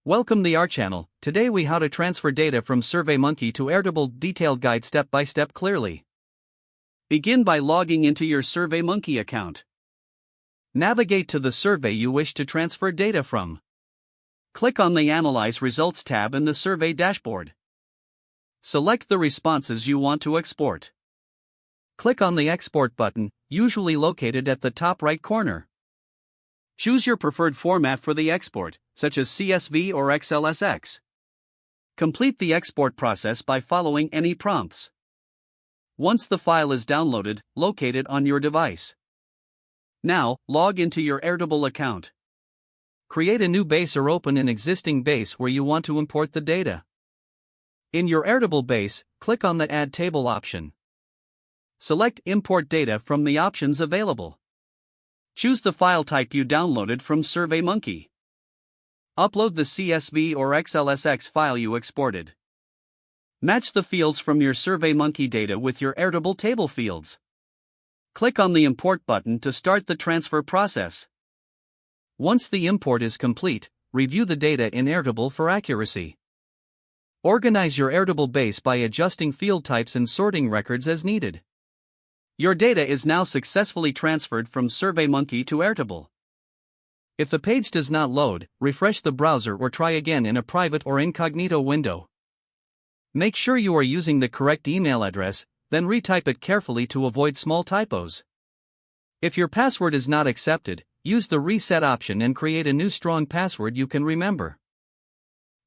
Welcome to our channel. Today we how to transfer data from SurveyMonkey to Airtable. Detailed guide step by step clearly. Begin by logging into your SurveyMonkey account. Navigate to the survey you wish to transfer data from. Click on the Analyze Results tab in the survey dashboard. Select the responses you want to export. Click on the Export button, usually located at the top right corner. Choose your preferred format for the export, such as CSV or XLSX. Complete the export process by following any prompts. Once the file is downloaded, locate it on your device. Now, log into your Airtable account. Create a new base or open an existing base where you want to import the data. In your Airtable base, click on the Add Table option. Select Import Data from the options available. Choose the file type you downloaded from SurveyMonkey. Upload the CSV or XLSX file you exported. Match the fields from your SurveyMonkey data with your Airtable table fields. Click on the Import button to start the transfer process. Once the import is complete, review the data in Airtable for accuracy. Organize your Airtable base by adjusting field types and sorting records as needed. Your data is now successfully transferred from SurveyMonkey to Airtable. If the page does not load, refresh the browser or try again in a private or incognito window. Make sure you are using the correct email address, then retype it carefully to avoid small typos. If your password is not accepted, use the reset option and create a new strong password you can remember.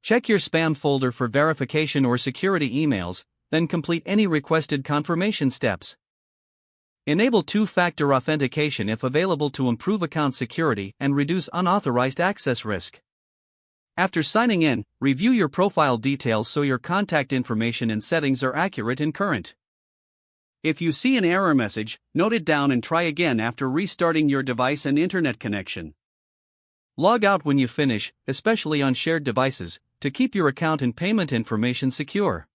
Check your spam folder for verification or security emails, then complete any requested confirmation steps. Enable two-factor authentication if available to improve account security and reduce unauthorized access risk. After signing in, review your profile details so your contact information and settings are accurate and current. If you see an error message, note it down and try again after restarting your device and internet connection. Log out when you finish, especially on shared devices, to keep your account and payment information secure.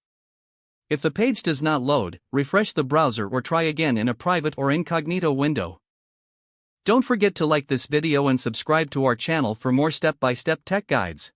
If the page does not load, refresh the browser or try again in a private or incognito window. Don't forget to like this video and subscribe to our channel for more step-by-step tech guides.